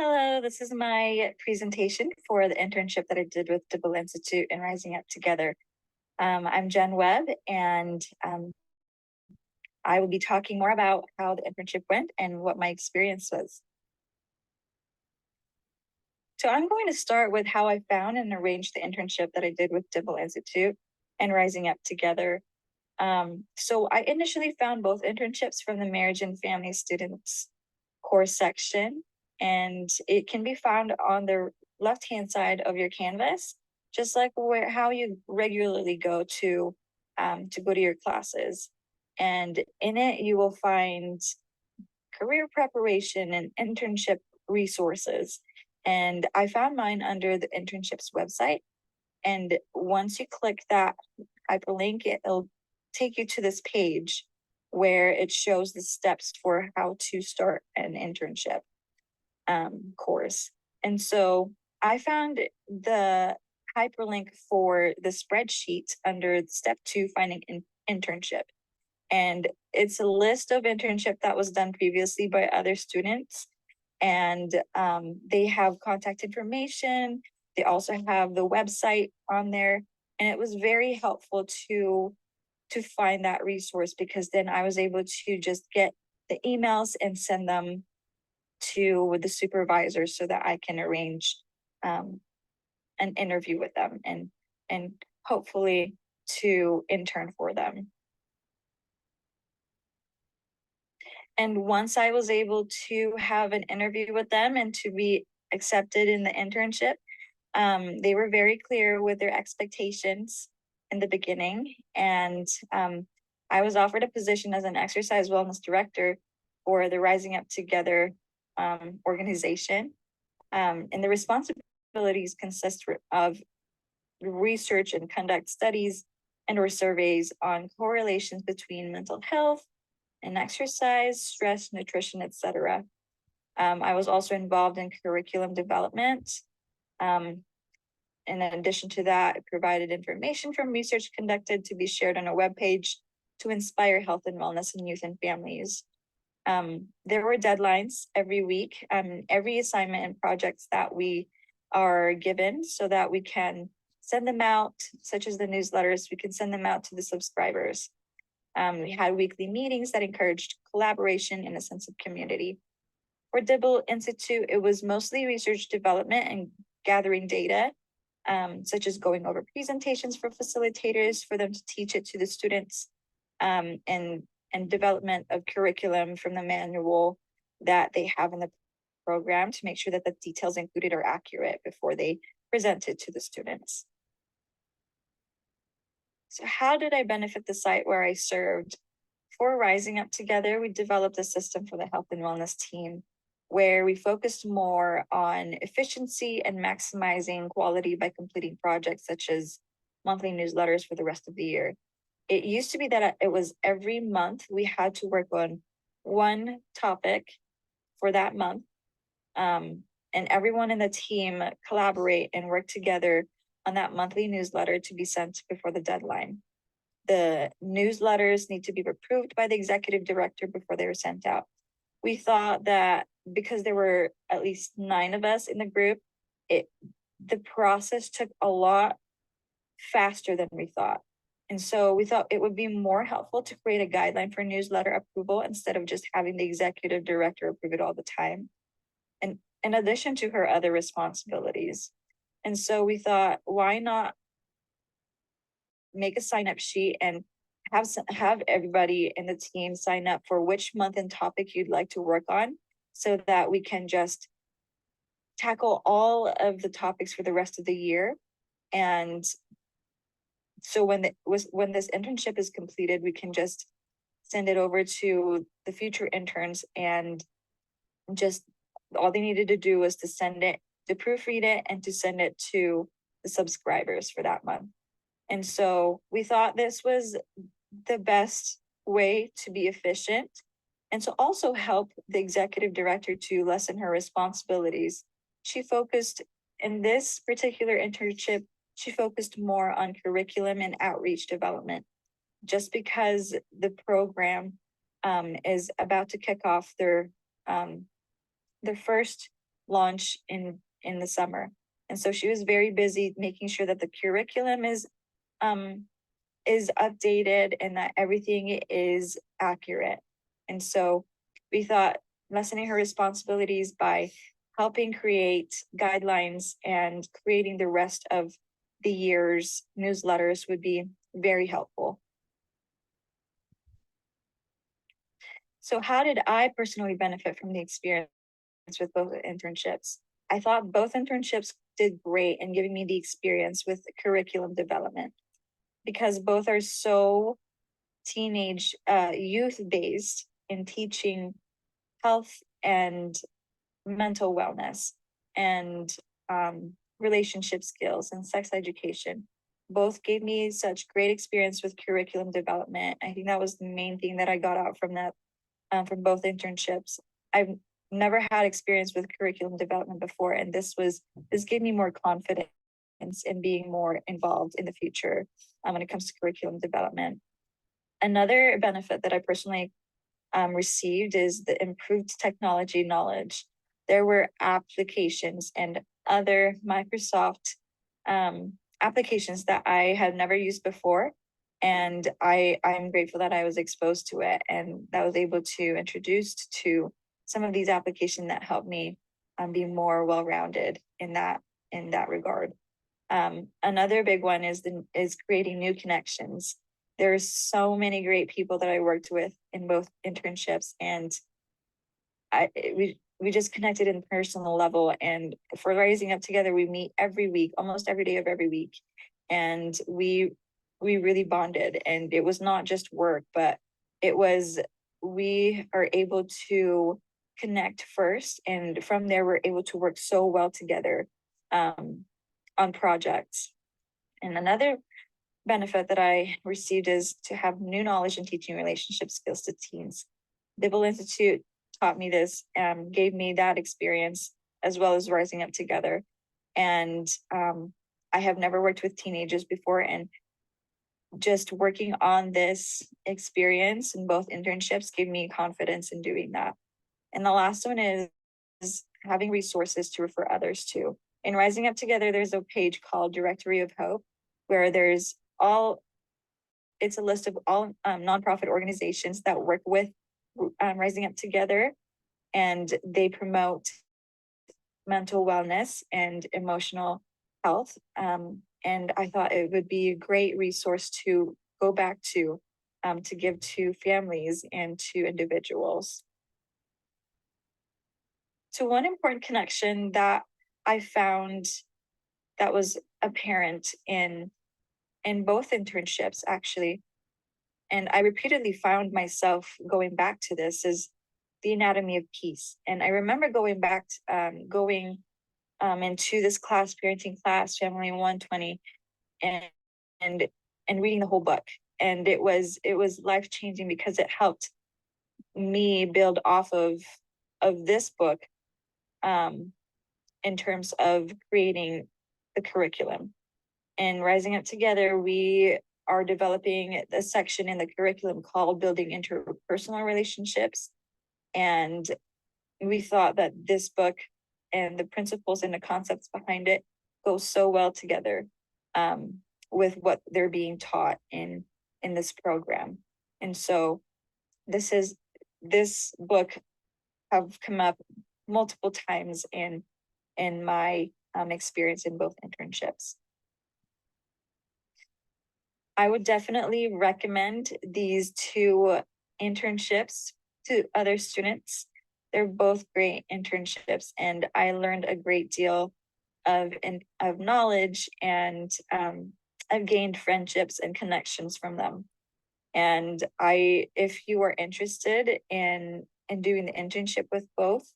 Hello, this is my presentation for the internship that I did with Dibble Institute and Rising Up Together. I'm Jen Webb, and I will be talking more about how the internship went and what my experience was. So I'm going to start with how I found and arranged the internship that I did with Dibble Institute and Rising Up Together. So I initially found both internships from the Marriage and Family Students course section, and it can be found on the left-hand side of your canvas, just like how you regularly go to go to your classes. And in it, you will find career preparation and internship resources. And I found mine under the internships website. And once you click that hyperlink, it'll take you to this page where it shows the steps for how to start an internship course. And so I found the hyperlink for the spreadsheet under step 2, finding an internship. And it's a list of internship that was done previously by other students. And they have contact information. They also have the website on there. And it was very helpful to find that resource, because then I was able to just get the emails and send them to the supervisors so that I can arrange an interview with them and hopefully to intern for them. And once I was able to have an interview with them and to be accepted in the internship, they were very clear with their expectations in the beginning. And I was offered a position as an exercise wellness director for the Rising Up Together organization. And the responsibilities consist of research and conduct studies and or surveys on correlations between mental health and exercise, stress, nutrition, etc. I was also involved in curriculum development. In addition to that, it provided information from research conducted to be shared on a webpage to inspire health and wellness in youth and families. There were deadlines every week, every assignment and projects that we are given so that we can send them out, such as the newsletters, we can send them out to the subscribers. We had weekly meetings that encouraged collaboration and a sense of community. For Dibble Institute, it was mostly research development and gathering data, such as going over presentations for facilitators for them to teach it to the students, and development of curriculum from the manual that they have in the program to make sure that the details included are accurate before they present it to the students. So how did I benefit the site where I served? For Rising Up Together, we developed a system for the health and wellness team where we focused more on efficiency and maximizing quality by completing projects such as monthly newsletters for the rest of the year. It used to be that it was every month we had to work on one topic for that month, and everyone in the team collaborate and work together on that monthly newsletter to be sent before the deadline. The newsletters need to be approved by the executive director before they were sent out. We thought that because there were at least 9 of us in the group, the process took a lot faster than we thought. And so we thought it would be more helpful to create a guideline for newsletter approval instead of just having the executive director approve it all the time, and in addition to her other responsibilities. And so we thought, why not make a sign-up sheet and have everybody in the team sign up for which month and topic you'd like to work on, so that we can just tackle all of the topics for the rest of the year. And so when this internship is completed, we can just send it over to the future interns, and just all they needed to do was to send it, to proofread it, and to send it to the subscribers for that month. And so we thought this was the best way to be efficient and to also help the executive director to lessen her responsibilities. She focused in this particular internship, she focused more on curriculum and outreach development, just because the program is about to kick off their first launch in the summer. And so she was very busy making sure that the curriculum is updated and that everything is accurate. And so we thought lessening her responsibilities by helping create guidelines and creating the rest of the year's newsletters would be very helpful. So how did I personally benefit from the experience with both internships? I thought both internships did great in giving me the experience with curriculum development, because both are so teenage youth based in teaching health and mental wellness and relationship skills and sex education. Both gave me such great experience with curriculum development. I think that was the main thing that I got out from that, from both internships. I've never had experience with curriculum development before, and this gave me more confidence in being more involved in the future when it comes to curriculum development. Another benefit that I personally received is the improved technology knowledge. There were applications and other Microsoft applications that I had never used before. And I'm grateful that I was exposed to it and that I was able to introduce to some of these applications that helped me be more well-rounded in that regard. Another big one is creating new connections. There's so many great people that I worked with in both internships, and we just connected in personal level. And for Rising Up Together, we meet every week, almost every day of every week, and we really bonded. And it was not just work, but we are able to connect first, and from there we're able to work so well together on projects. And another benefit that I received is to have new knowledge in teaching relationship skills to teens. Dibble Institute taught me this, gave me that experience, as well as Rising Up Together. And I have never worked with teenagers before, and just working on this experience in both internships gave me confidence in doing that. And the last one is having resources to refer others to. In Rising Up Together, there's a page called Directory of Hope, where it's a list of all nonprofit organizations that work with Rising Up Together, and they promote mental wellness and emotional health. And I thought it would be a great resource to go back to give to families and to individuals. So one important connection that I found that was apparent in both internships, actually, and I repeatedly found myself going back to this, is the anatomy of peace. And I remember going back into this class, parenting class, Family 120, and reading the whole book. And it was life-changing because it helped me build off of this book in terms of creating the curriculum. And Rising Up Together, we are developing a section in the curriculum called Building Interpersonal Relationships. And we thought that this book and the principles and the concepts behind it go so well together with what they're being taught in this program. And so this book have come up multiple times in my experience in both internships. I would definitely recommend these two internships to other students. They're both great internships, and I learned a great deal of knowledge, and I've gained friendships and connections from them. And if you are interested in doing the internship with both,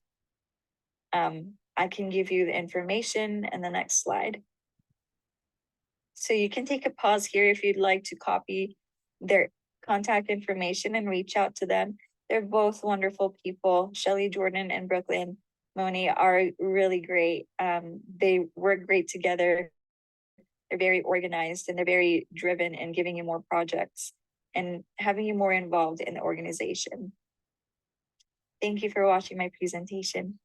I can give you the information in the next slide. So you can take a pause here if you'd like to copy their contact information and reach out to them. They're both wonderful people. Shelly Jordan and Brooklyn Moni are really great. They work great together. They're very organized, and they're very driven in giving you more projects and having you more involved in the organization. Thank you for watching my presentation.